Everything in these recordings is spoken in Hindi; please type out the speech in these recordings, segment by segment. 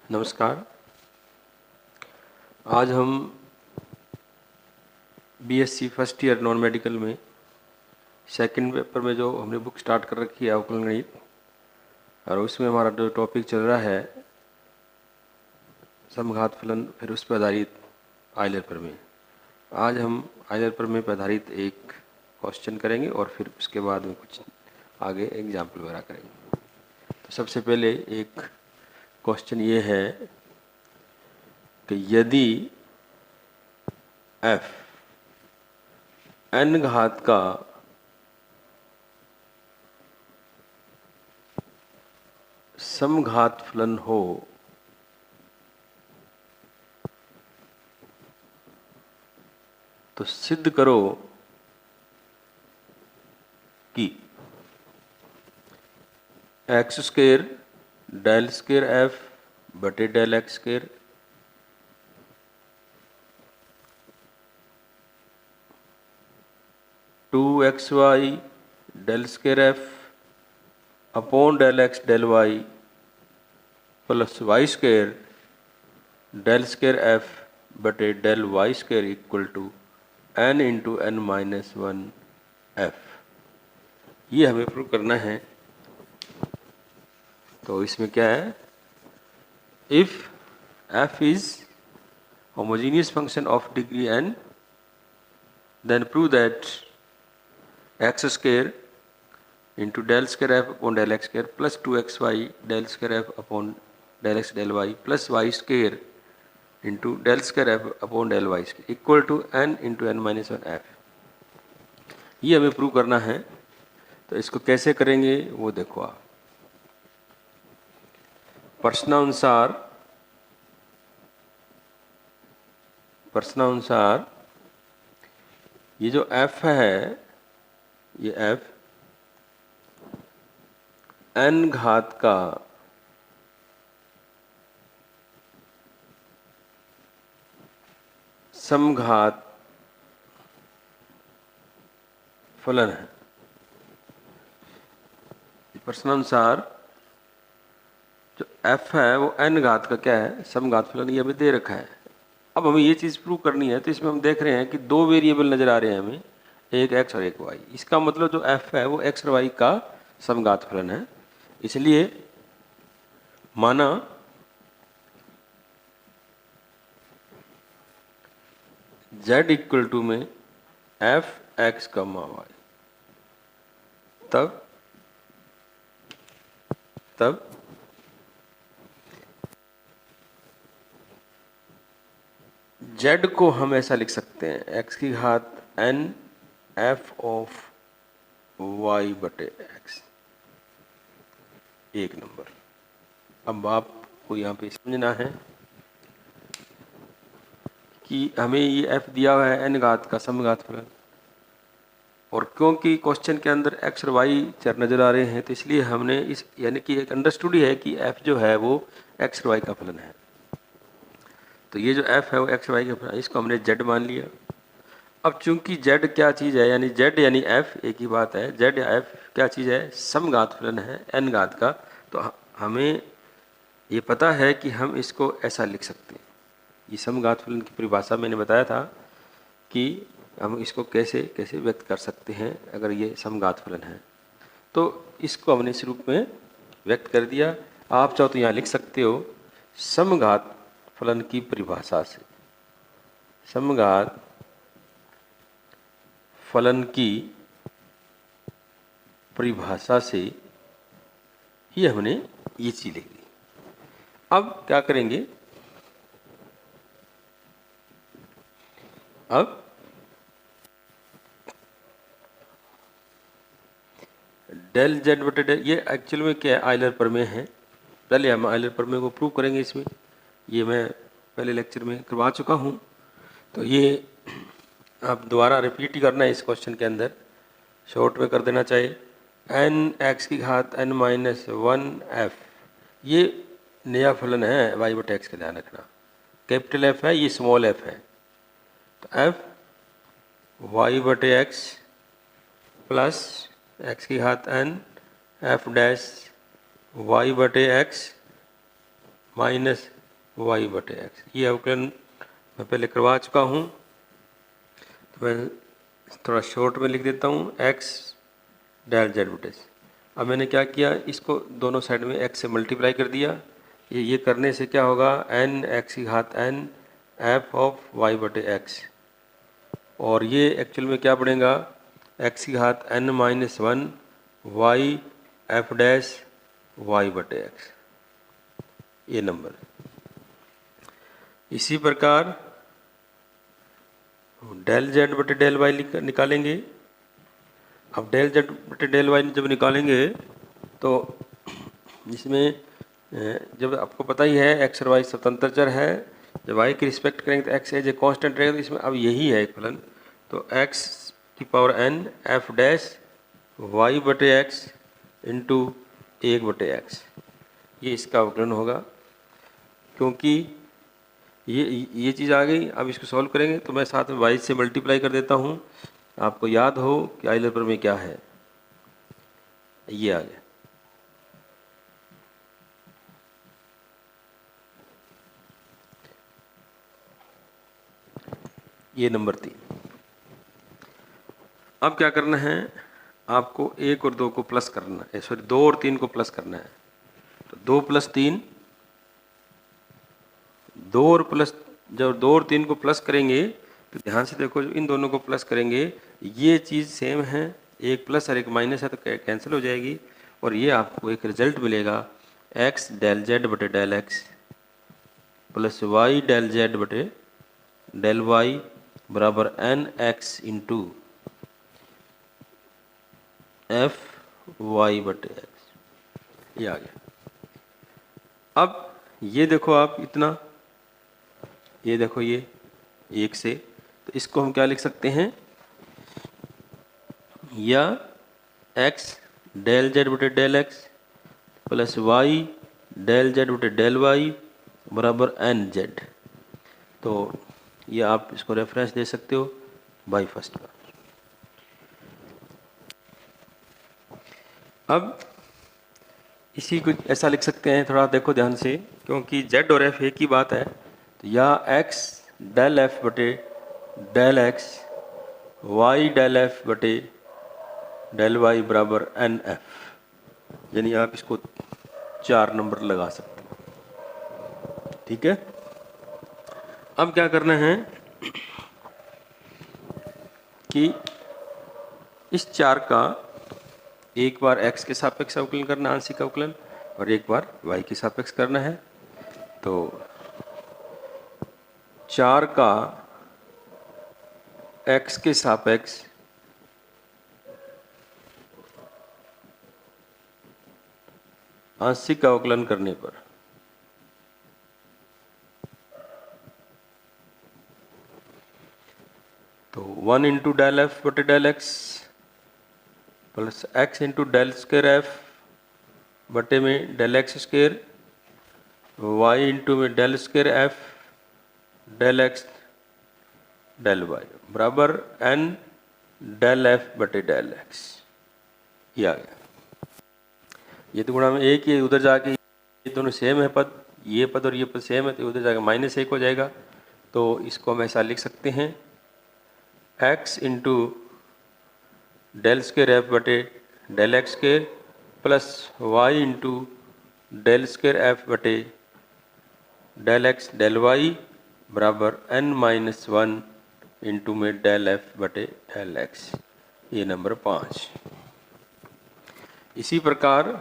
नमस्कार। आज हम BSc first year non medical में सेकंड पेपर में जो हमने बुक स्टार्ट कर रखी है अवकलन गणित, और उसमें हमारा जो टॉपिक चल रहा है समघात फलन, फिर उस पर आधारित आइलर प्रमेय। आज हम आइलर प्रमेय पर आधारित एक क्वेश्चन करेंगे और फिर उसके बाद में कुछ आगे एग्जाम्पल वगैरह करेंगे। तो सबसे पहले एक क्वेश्चन ये है कि यदि f n घात का समघात फलन हो तो सिद्ध करो कि x square del square f बटे del x square two x y del square f upon del x del y plus y square del square f बटे del y square equal to n into n minus one f. ये हमें प्रूव करना है। तो इसमें क्या है, if f is homogeneous function of degree n, then prove that x square into del square f upon del x square plus 2xy del square f upon del x del y plus y square into del square f upon del y square equal to n into n minus one f। ये हमें प्रूव करना है। तो इसको कैसे करेंगे वो देखो आप। प्रश्नानुसार ये जो f है, ये f n घात का समघात फलन है। प्रश्नानुसार जो f है वो n घात का क्या है, समघात फलन, ये अभी दे रखा है। अब हमें ये चीज़ प्रूव करनी है। तो इसमें हम देख रहे हैं कि दो वेरिएबल नज़र आ रहे हैं हमें, एक x और एक y। इसका मतलब जो f है वो x और y का समघात फलन है। इसलिए माना z इक्वल टू में f x कमा y, तब z को हम ऐसा लिख सकते हैं x की घात n f ऑफ y बटे x। एक नंबर। अब आपको यहाँ पे समझना है कि हमें ये f दिया हुआ है n घात का समघात फलन, और क्योंकि क्वेश्चन के अंदर x और y चर नजर आ रहे हैं तो इसलिए हमने इस यानी कि एक अंडरस्टूड ही है कि f जो है वो x और y का फलन है। तो ये जो f है वो x और y का फलन है, इसको हमने z मान लिया। अब चूंकि z क्या चीज़ है, यानी z यानी f एक ही बात है, z या f क्या चीज़ है, समघात फलन है n घात का। तो हमें ये पता है कि हम इसको ऐसा लिख सकते हैं। ये समघात फलन की परिभाषा मैंने बताया था कि हम इसको कैसे कैसे व्यक्त कर सकते हैं अगर ये समघात फलन है। तो इसको हमने इस रूप में व्यक्त कर दिया। आप चाहो तो यहाँ लिख सकते हो समघात फलन की परिभाषा से, समघात फलन की परिभाषा से ही हमने ये चीज लिख दी। अब क्या करेंगे, अब डेल जेड बटे डेल, ये एक्चुअल में क्या है, आइलर प्रमेय है। पहले हम आइलर प्रमेय को प्रूव करेंगे। इसमें ये मैं पहले लेक्चर में करवा चुका हूँ, तो ये आप दोबारा रिपीट ही करना है। इस क्वेश्चन के अंदर शॉर्ट में कर देना चाहिए। एन एक्स की घात एन माइनस वन एफ, ये नया फलन है वाई बटे एक्स का, ध्यान रखना। कैपिटल एफ है, ये स्मॉल एफ है। तो एफ वाई बटे एक्स प्लस एक्स की घात एन एफ डैश वाई बटे एक्स माइनस वाई बटे एक्स। ये अवकलन मैं पहले करवा चुका हूँ, तो मैं थोड़ा शॉर्ट में लिख देता हूँ, एक्स डेल जेड बटे। अब मैंने क्या किया, इसको दोनों साइड में एक्स से मल्टीप्लाई कर दिया। ये करने से क्या होगा, एन एक्स की घात एन एफ ऑफ वाई बटे एक्स, और ये एक्चुअल में क्या बनेगा, एक्स की घात n minus one y f dash y बटे एक्स, ये नंबर। इसी प्रकार डेल जेड बटे डेल वाई निकालेंगे। अब डेल जेड बटे डेल वाई जब निकालेंगे तो इसमें जब आपको पता ही है एक्स और वाई स्वतंत्र चर है, जब वाई की रिस्पेक्ट करेंगे तो एक्स एज ए कांस्टेंट रहेगा, तो इसमें अब यही है फलन। तो एक्स की power n f dash y बटे एक्स इंटू एक बटे एक्स, ये इसका अवकलन होगा। क्योंकि ये चीज़ आ गई, अब इसको सॉल्व करेंगे तो मैं साथ में वाई से मल्टीप्लाई कर देता हूँ। आपको याद हो कि आइलर पर में क्या है, ये आ गया। ये नंबर 3। अब क्या करना है, आपको 1 और 2 को प्लस करना है, सॉरी 2 और 3 को प्लस करना है। तो 2 + 3, 2 और प्लस, जब 2 और 3 को प्लस करेंगे तो ध्यान से देखो, इन दोनों को प्लस करेंगे ये चीज़ सेम है, एक प्लस और एक माइनस है तो कैंसिल हो जाएगी, और ये आपको एक रिजल्ट मिलेगा, एक्स डेल जेड बटे del x plus y del z बटे डेल वाई बराबर n x into f y बटे एक्स, ये आ गया। अब ये देखो आप इतना, ये देखो ये 1 से, तो इसको हम क्या लिख सकते हैं, या एक्स डेल जेड बटे del x plus y del z बटे डेल वाई बराबर एन जेड। तो ये आप इसको रेफरेंस दे सकते हो बाई फर्स्ट का। अब इसी को ऐसा लिख सकते हैं, थोड़ा देखो ध्यान से, क्योंकि जेड और एफ एक ही बात है। तो या एक्स डेल एफ बटे del x y del f बटे डेल वाई बराबर एन एफ, यानी आप इसको 4 नंबर लगा सकते हो। ठीक है, अब क्या करना है कि इस 4 का एक बार x के सापेक्ष अवकलन करना, आंशिक अवकलन, और एक बार y के सापेक्ष करना है। तो 4 का x के सापेक्ष आंशिक अवकलन करने पर तो 1 इंटू डेल एफ बटे del x plus x into del square f बटे में del x square y into में del square f del x del y बराबर एन डेल एफ बटे डेल एक्स, ये आ गया। ये तो गुणा में एक ही, उधर जाके ये दोनों सेम है पद, ये पद और ये पद सेम है, तो उधर जाके -1 हो जाएगा। तो इसको हम ऐसा लिख सकते हैं, x into del square f बटे del x square plus y into del square f बटे डेल एक्स डेल वाई बराबर n-1 इंटू में डेल एफ बटे डेल एक्स, ये नंबर 5। इसी प्रकार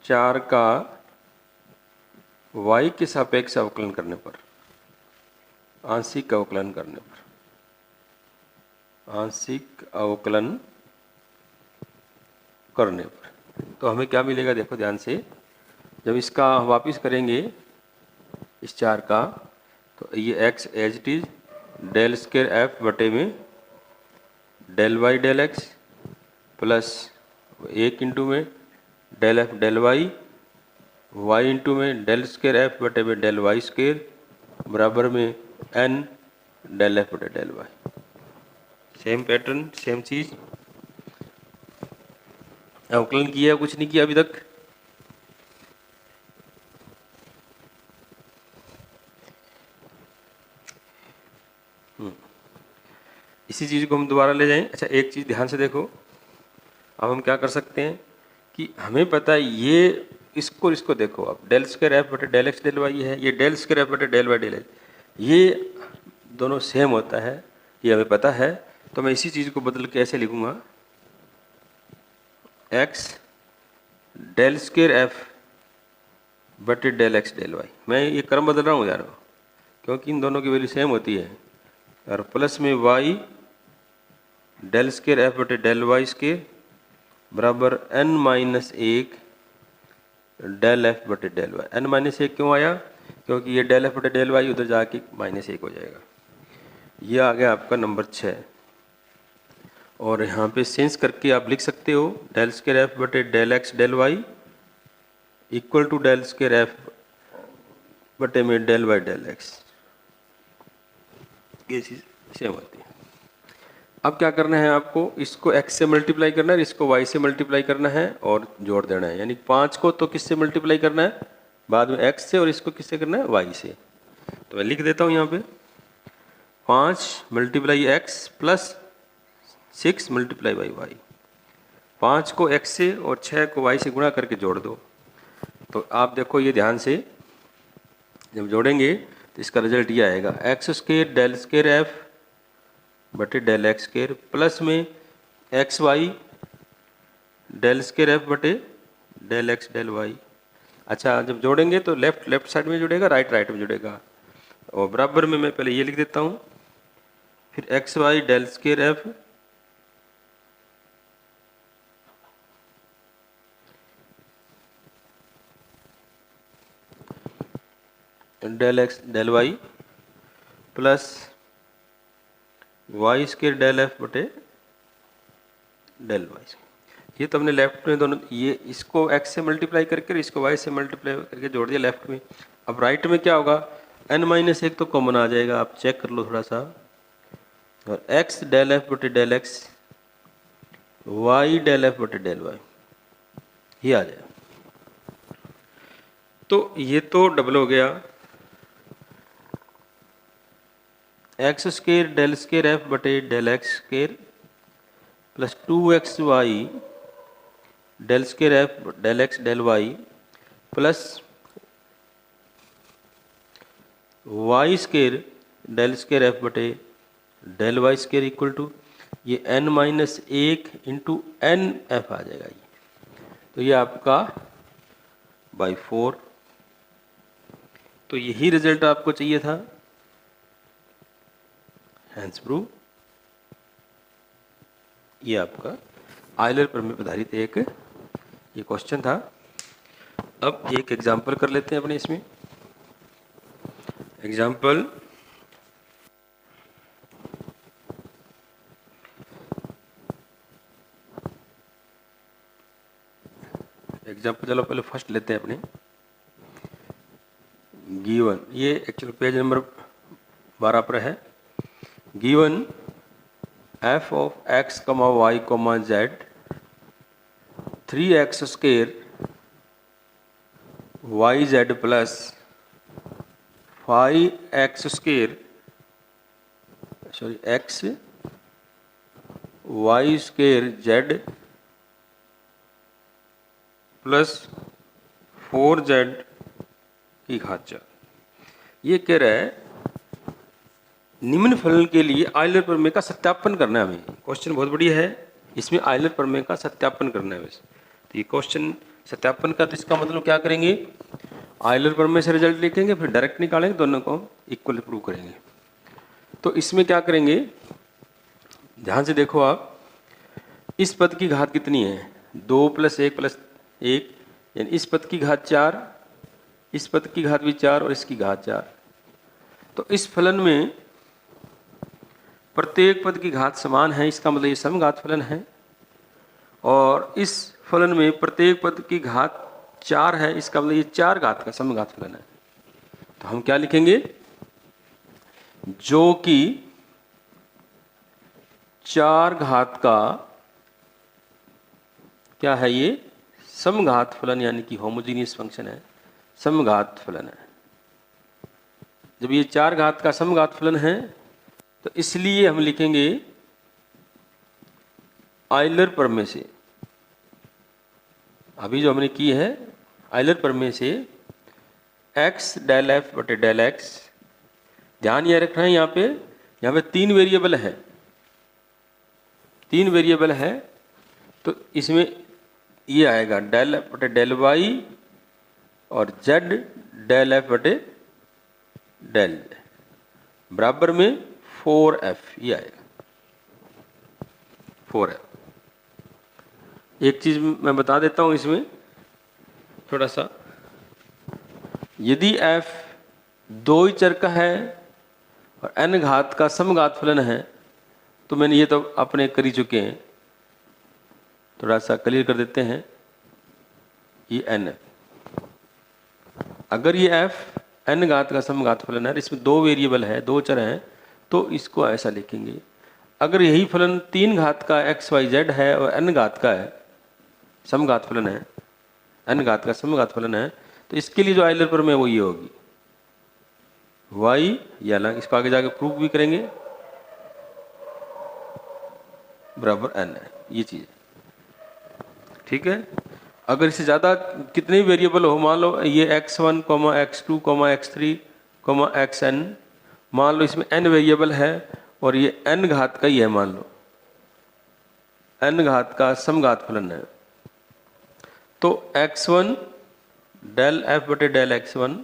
4 का y के सापेक्ष अवकलन करने पर, आंशिक अवकलन करने पर, आंशिक अवकलन करने पर तो हमें क्या मिलेगा, देखो ध्यान से, जब इसका वापिस करेंगे इस 4 का, तो ये x as it is del square f बटे में del y del x plus 1 into में del f del y y into में डेल स्क्वायर एफ बटे में डेल वाई स्क्वायर बराबर में n डेल एफ बटे del y. Same pattern, same चीज, अवकलन किया, कुछ नहीं किया अभी तक, इसी चीज़ को हम दोबारा ले जाएं। अच्छा, एक चीज़ ध्यान से देखो, अब हम क्या कर सकते हैं कि हमें पता है ये इसको देखो, अब डेल स्क्वायर एफ बटे डेल एक्स डेल वाई है, ये डेल स्क्वायर एफ बटे डेल वाई डेल एक्स, ये दोनों सेम होता है, ये हमें पता है। तो मैं इसी चीज़ को बदल के ऐसे लिखूंगा, एक्स डेल स्क्वायर एफ बटे डेल एक्स डेल वाई। मैं ये क्रम बदल रहा हूँ यार, क्योंकि इन दोनों की वैल्यू सेम होती है। और प्लस में वाई डेल स्क्वायर एफ बटे डेल वाई स्क्वायर बराबर n माइनस एक डेल एफ बटे डेल वाई। n माइनस एक क्यों आया? क्योंकि ये डेल एफ बटे डेल वाई उधर जाके माइनस एक हो जाएगा। ये आ गया आपका नंबर 6। और यहाँ पे सेंस करके आप लिख सकते हो डेल स्क्वायर एफ बटे del x del y equal to del square f बटे में डेल वाई डेल एक्स, ये चीज़ सेम होती है। अब क्या करना है आपको, इसको x से मल्टीप्लाई करना है, इसको y से मल्टीप्लाई करना है और जोड़ देना है। यानी 5 को तो किससे मल्टीप्लाई करना है बाद में, x से, और इसको किससे करना है, y से। तो मैं लिख देता हूँ यहाँ पे 5 multiply x plus 6 multiply by y। 5 को x से और 6 को y से गुणा करके जोड़ दो। तो आप देखो ये ध्यान से, जब जोड़ेंगे तो इसका रिजल्ट ये आएगा, x square del square f बटे डेल एक्स स्क्वायर प्लस में x y del square f बटे डेल एक्स डेल वाई। अच्छा, जब जोड़ेंगे तो लेफ्ट लेफ्ट साइड में जुड़ेगा, राइट राइट में जुड़ेगा। और बराबर में मैं पहले ये लिख देता हूँ, फिर x y del square f del x del y plus y square del f बटे डेल वाई। ये तो हमने लेफ्ट में दोनों, ये इसको x से मल्टीप्लाई करके इसको y से मल्टीप्लाई करके जोड़ दिया लेफ्ट में। अब राइट में क्या होगा, n माइनस एक तो कॉमन आ जाएगा, आप चेक कर लो थोड़ा सा। और x डेल एफ बटे del x y del f बटे डेल वाई, ये आ जाएगा। तो ये तो डबल हो गया, x square del square f बटे del x square plus 2xy del square f del x del y plus y square del square f बटे del y square equal to ये n माइनस एक इंटू एन एफ आ जाएगा ये। तो ये आपका बाई 4। तो यही रिजल्ट आपको चाहिए था, हैंस प्रूव। ये आपका आयलर पर में आधारित एक ये क्वेश्चन था। अब एक एग्जाम्पल कर लेते हैं अपने इसमें। एग्जाम्पल चलो पहले फर्स्ट लेते हैं अपने गिवन, ये एक्चुअल पेज नंबर 12 पर है। Given f of x, y, z 3x square yz plus 5x square x y square z plus 4z की घात 4। ये कह रहा है निम्न फलन के लिए आयलर प्रमेय का सत्यापन करना है हमें। क्वेश्चन बहुत बढ़िया है, इसमें आयलर प्रमेय का सत्यापन करना है वैसे। तो ये क्वेश्चन सत्यापन का, तो इसका मतलब क्या करेंगे, आयलर प्रमेय से रिजल्ट लिखेंगे, फिर डायरेक्ट निकालेंगे, दोनों को इक्वल प्रूव करेंगे। तो इसमें क्या करेंगे, ध्यान से देखो आप, इस पद की घात कितनी है, 2 प्लस 1 यानी इस पद की घात 4, इस पद की घात भी 4 और इसकी घात 4। तो इस फलन में प्रत्येक पद की घात समान है, इसका मतलब ये समघात फलन है। और इस फलन में प्रत्येक पद की घात 4 है, इसका मतलब ये 4 घात का समघात फलन है। तो हम क्या लिखेंगे, जो कि 4 घात का क्या है, ये समघात फलन यानी कि होमोजीनियस फंक्शन है, समघात फलन है। जब ये 4 घात का समघात फलन है तो इसलिए हम लिखेंगे आइलर प्रमेय से, अभी जो हमने की है आइलर प्रमेय से एक्स डेल एफ बटे डेल एक्स, ध्यान यह रखना है यहाँ पे तीन वेरिएबल है, तीन वेरिएबल है, तो इसमें ये आएगा डेल एफ बटे डेल वाई और जेड डेल एफ बटे डेल बराबर में 4f, ये आएगा 4f। एक चीज मैं बता देता हूं इसमें थोड़ा सा, यदि f दो ही चर का है और n घात का समघात फलन है, तो मैंने ये तो अपने कर ही चुके हैं, थोड़ा सा क्लियर कर देते हैं। ये n है, अगर ये f n घात का समघात फलन है, इसमें दो वेरिएबल है, दो चर हैं, तो इसको ऐसा लिखेंगे। अगर यही फलन तीन घात का x y z है और n घात का है, समघात फलन है, n घात का समघात फलन है, तो इसके लिए जो आइलर प्रमेय वो ये होगी y, या ना इसको आगे जाके प्रूफ भी करेंगे, बराबर n है, ये चीज ठीक है। अगर इससे ज़्यादा कितने भी वेरिएबल हो, मान लो ये x1, x2, x3, xn, मान लो इसमें n वेरिएबल है और ये n घात का ही है, मान लो n घात का समघात फलन है, तो x1 डेल f बटे डेल x1,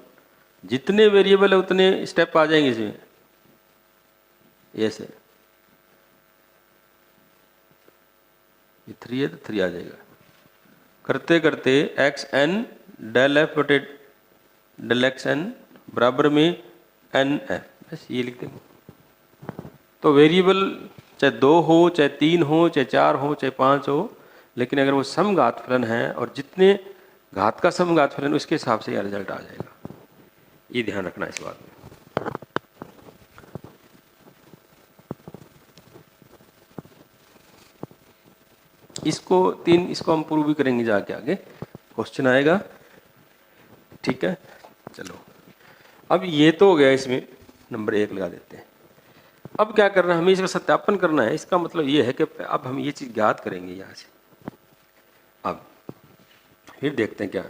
जितने वेरिएबल है उतने स्टेप आ जाएंगे इसमें, ऐसे ये 3 है तो 3 आ जाएगा, करते करते एक्स एन डेल एफ बटे डेल एक्स एन बराबर में एन एफ, बस ये लिख देंगे। तो वेरिएबल चाहे 2 हो, चाहे 3 हो, चाहे 4 हो, चाहे 5 हो, लेकिन अगर वो समघात फलन है और जितने घात का समघात फलन उसके हिसाब से यह रिजल्ट आ जाएगा, ये ध्यान रखना इस बात में। इसको हम प्रूव भी करेंगे जाके, आगे क्वेश्चन आएगा, ठीक है। चलो अब ये तो हो गया, इसमें नंबर 1 लगा देते हैं। अब क्या करना है, हमें इसका सत्यापन करना है। इसका मतलब ये है कि अब हम ये चीज ज्ञात करेंगे यहाँ से। अब फिर देखते हैं क्या।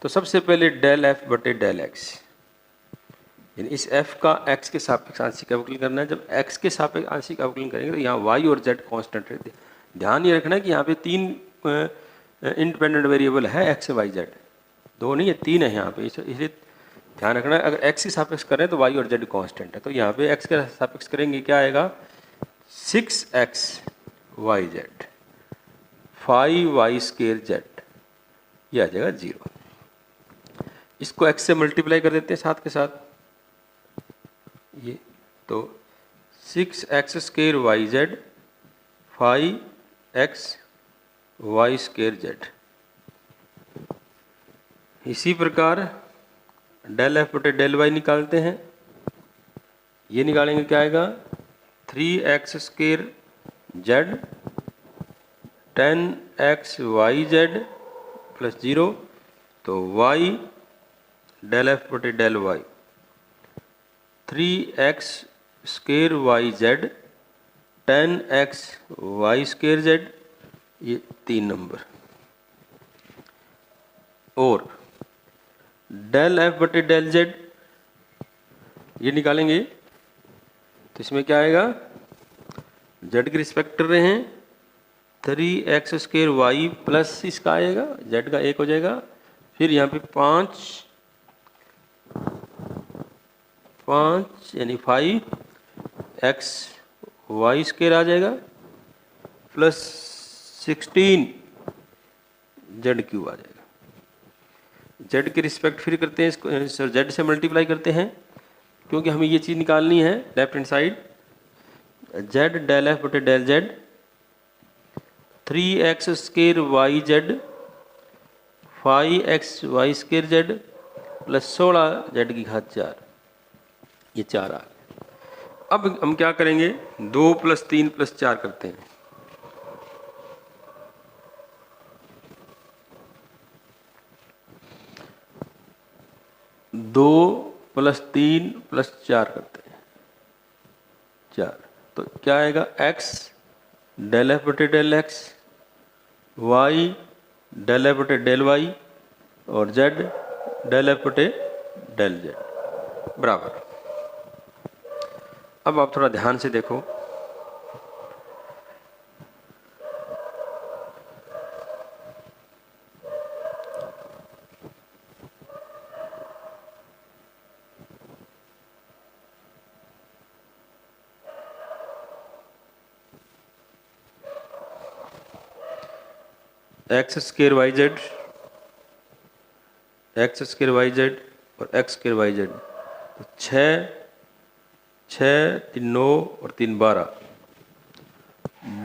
तो सबसे पहले डेल एफ बटे डेल एक्स, यानी इस एफ का एक्स के सापेक्ष आंशिक अवकलन करना है। जब एक्स के सापेक्ष आंशिक अवकलन करेंगे तो यहाँ वाई और जेड कांस्टेंट रहते हैं। ध्यान ये रखना है कि यहाँ पे 3 इंडिपेंडेंट वेरिएबल है, एक्स वाई जेड, 2 नहीं है 3 है यहाँ पे, इसलिए ध्यान रखना है। अगर एक्स के सापेक्ष करें तो वाई और जेड कांस्टेंट है, तो यहाँ पे एक्स के सापेक्ष करेंगे क्या आएगा 6x Y Z 5y square z, ये आ जाएगा 0। इसको x से मल्टीप्लाई कर देते हैं साथ के साथ, ये तो 6x square y z 5x y square z. इसी प्रकार डेल एफ बटे डेल वाई निकालते हैं, ये निकालेंगे क्या आएगा 3x square z 10x y z plus 0, तो y डेल एफ बटे del y 3x square y z 10x y square z, ये 3 नंबर। और डेल एफ बटे डेल जेड ये निकालेंगे, तो इसमें क्या आएगा जेड के रिस्पेक्ट कर रहे हैं 3x स्क्वायर वाई प्लस इसका आएगा जेड का 1 हो जाएगा, फिर यहाँ पे 5 यानी 5x वाई स्क्वायर आ जाएगा प्लस 16 जेड क्यूब आ जाएगा। जेड के रिस्पेक्ट फिर करते हैं इसको, जेड से मल्टीप्लाई करते हैं, क्योंकि हमें ये चीज़ निकालनी है left hand side. Z del f बटे del z 3x square y z 5x y square z plus 16 z की घात 4, ये 4 आ गए। अब हम क्या करेंगे 2 + 3 + 4 करते हैं। दो प्लस 3 + 4 करते हैं 4, तो क्या आएगा x डेल एफ बटे del x, y del f बटे डेल वाई, और जेड डेल एफ बटे डेल जेड बराबर। अब आप थोड़ा ध्यान से देखो, x square y z, x square y z और एक्स स्क्र वाई जेड, तो 6 6 3 9 और 3 12,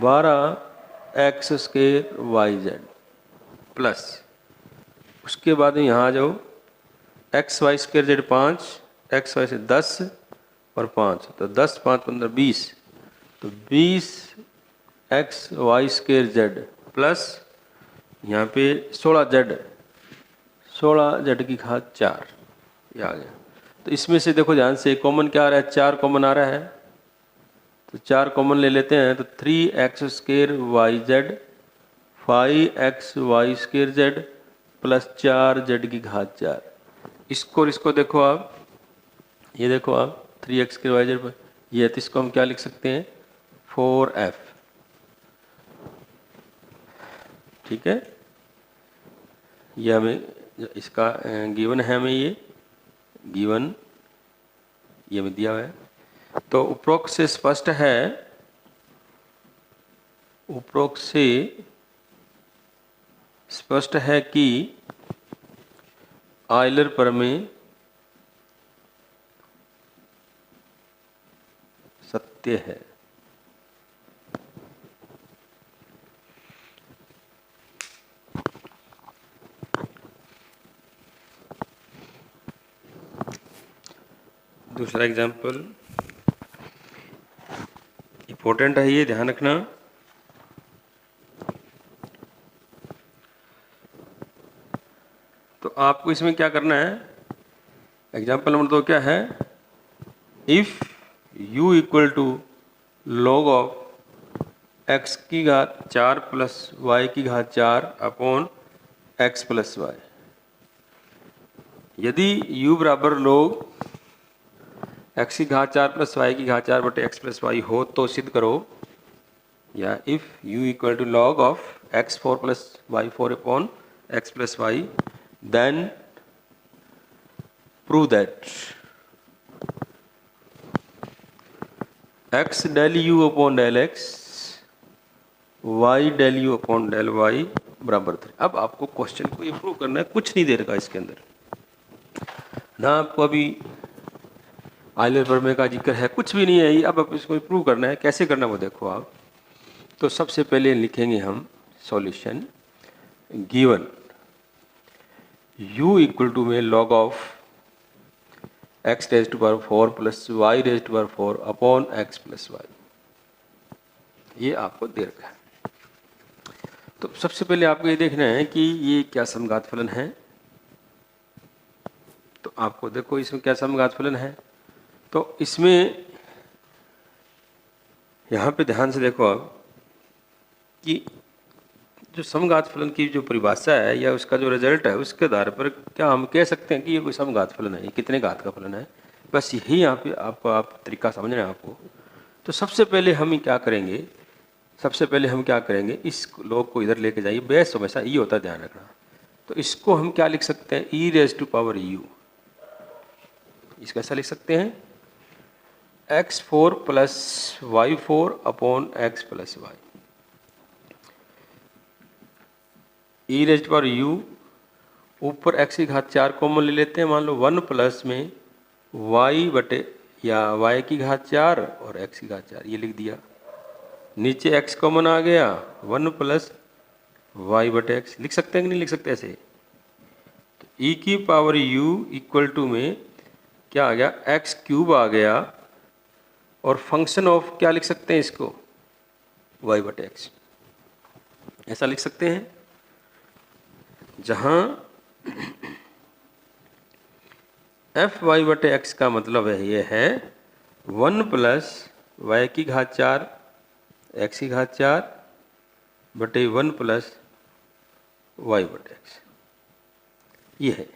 12 x square y z plus, उसके बाद में यहाँ आ जाओ, x y square z 5, x y से 10 और 5, तो 10 5 15 20, तो 20 x y square z plus यहाँ पे 16 जेड, 16 जेड की घात 4, ये आ गया। तो इसमें से देखो ध्यान से, कॉमन क्या आ रहा है, 4 कॉमन आ रहा है, तो 4 कॉमन ले लेते हैं, तो 3 x square y z, 5 x y square z plus 4 z की घात 4। इसको और इसको देखो आप, ये देखो आप 3 एक्स स्क्र वाई जेड पर, ये तो इसको हम क्या लिख सकते हैं, 4f, ठीक है। ये हमें इसका गिवन है, हमें ये गिवन ये हमें दिया हुआ है। तो उपरोक्त से स्पष्ट है, उपरोक्त से स्पष्ट है कि आयलर प्रमेय सत्य है। दूसरा एग्जाम्पल इंपॉर्टेंट है, ये ध्यान रखना। तो आपको इसमें क्या करना है, एग्जाम्पल नंबर 2 क्या है, if u equal to log of x की घात 4 प्लस y की घात 4 अपॉन x प्लस वाई, यदि u बराबर लॉग x की घात 4 प्लस y की घात 4 बटे x प्लस वाई हो तो सिद्ध करो, या if u equal to log of x4 plus y4 upon x plus y, then prove that x del u upon del x, y del u upon del y बराबर 3। अब आपको क्वेश्चन को ये प्रूव करना है, कुछ नहीं देर का इसके अंदर, ना आपको अभी आयलर प्रमेय का जिक्र है, कुछ भी नहीं है ये। अब इसको प्रूव करना है, कैसे करना वो देखो आप। तो सबसे पहले लिखेंगे हम solution, given u equal to में log of x raise to power 4 plus y raise to power 4 upon x plus y, ये आपको दे रखा है। तो सबसे पहले आपको ये देखना है कि ये क्या समघात फलन है। तो आपको देखो इसमें क्या समघात फलन है, तो इसमें यहाँ पे ध्यान से देखो आप कि जो समघात फलन की जो परिभाषा है या उसका जो रिजल्ट है, उसके आधार पर क्या हम कह सकते हैं कि ये कोई समघात फलन है, ये कितने घात का फलन है। बस यही यहाँ पे आपको तरीका समझना है आपको। तो सबसे पहले हम क्या करेंगे, सबसे पहले हम क्या करेंगे, इस लॉग को इधर लेके जाइए, बेस हमेशा ई होता है, ध्यान रखना। तो इसको हम क्या लिख सकते हैं, e raise to power u, इसको ऐसा लिख सकते हैं x4 plus y4 upon x plus y, e raise to power u, ऊपर x की घात 4 कॉमन ले लेते हैं, मान लो 1 प्लस में y बटे या y की घात 4 और x की घात 4, ये लिख दिया। नीचे x कॉमन आ गया, 1 प्लस y बटे x, लिख सकते हैं कि नहीं लिख सकते ऐसे। तो e की पावर u इक्वल टू में क्या आ गया, x क्यूब आ गया, और फंक्शन ऑफ क्या लिख सकते हैं इसको, y बटे x, ऐसा लिख सकते हैं। जहां एफ वाई बटे एक्स का मतलब है, ये है 1 प्लस वाई की घात 4 x की घात 4 बटे 1 प्लस y बटे x, ये है।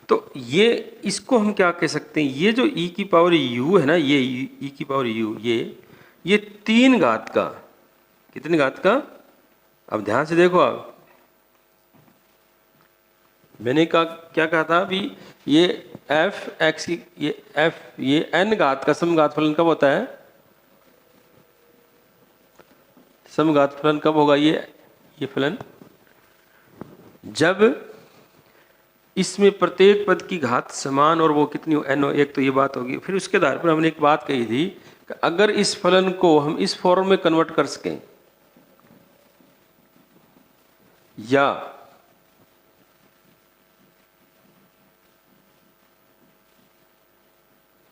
तो ये इसको हम क्या कह सकते हैं, ये जो e की पावर u है ना, ये e की पावर u, ये 3 घात का, कितनी घात का, अब ध्यान से देखो आप, मैंने कहा क्या कहा था अभी, ये f x की, ये f, ये n घात का समघात फलन कब होता है, समघात फलन कब होगा, ये फलन जब इसमें प्रत्येक पद की घात समान और वो कितनी हो, n हो, एक तो ये बात होगी। फिर उसके आधार पर हमने एक बात कही थी कि अगर इस फलन को हम इस फॉर्म में कन्वर्ट कर सकें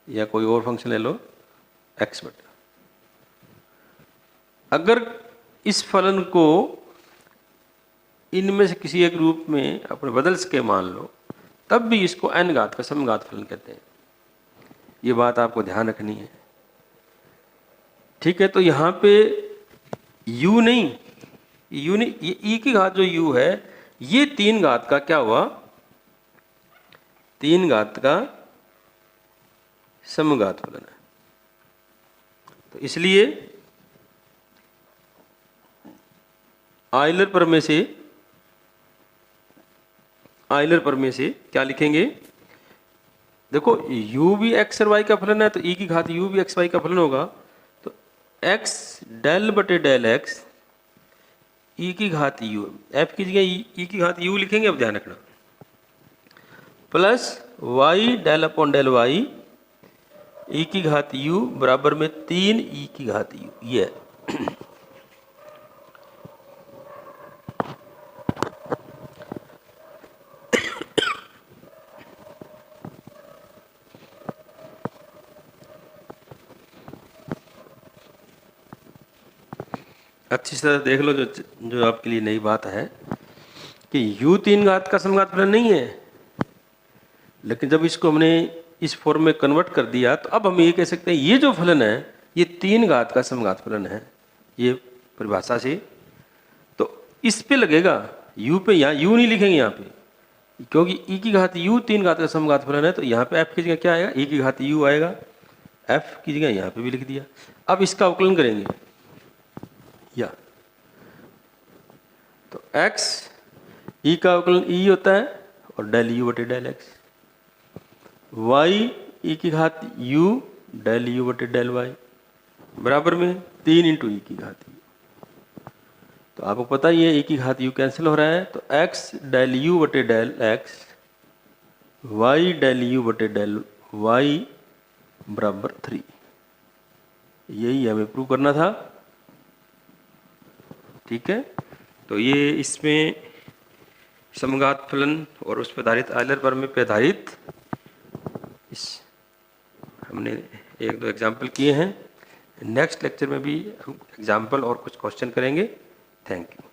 या कोई और फंक्शन ले लो x बटा, अगर इस फलन को इनमें से किसी एक रूप में अपने बदल सके मान लो, तब भी इसको n घात का समघात फलन कहते हैं। ये बात आपको ध्यान रखनी है, ठीक है। तो यहाँ पे u नहीं, ये e की घात जो u है, ये 3 घात का क्या हुआ, 3 घात का समघात फलन है। तो इसलिए आयलर प्रमेय से क्या लिखेंगे, देखो u भी x और y का फलन है, तो e की घात u भी x y का फलन होगा। तो x डेल बटे डेल x e की घात u, f की जगह e की घात u लिखेंगे, अब ध्यान रखना, plus y del upon del y e की घात u बराबर में 3 e की घात u, ये है। अच्छी तरह देख लो, जो आपके लिए नई बात है कि u 3 घात का समघात फलन नहीं है, लेकिन जब इसको हमने इस फॉर्म में कन्वर्ट कर दिया, तो अब हम ये कह सकते हैं ये जो फलन है ये 3 घात का समघात फलन है, ये परिभाषा से। तो इस पे लगेगा u पे, यहाँ u नहीं लिखेंगे यहाँ पे, क्योंकि e की घात u 3 घात का समघात फलन है। तो यहाँ पे f की जगह क्या आएगा, e की घात u आएगा, f की जगह यहाँ पे भी लिख दिया। अब इसका अवकलन करेंगे, या तो x e का अवकलन e होता है और डेल u बटे डेल x, y e की घात u डेल u बटे डेल y बराबर में 3 इंटू e की घात u। तो आपको पता ही है e की घात u कैंसिल हो रहा है, तो x डेल u बटे del x, y del u बटे डेल y बराबर 3। यही हमें प्रूव करना था, ठीक है। तो ये इसमें समघात फलन और उस पर आधारित आयलर प्रमेय पे आधारित इस हमने 1-2 एग्जाम्पल किए हैं। नेक्स्ट लेक्चर में भी हम एग्जाम्पल और कुछ क्वेश्चन करेंगे। Thank you.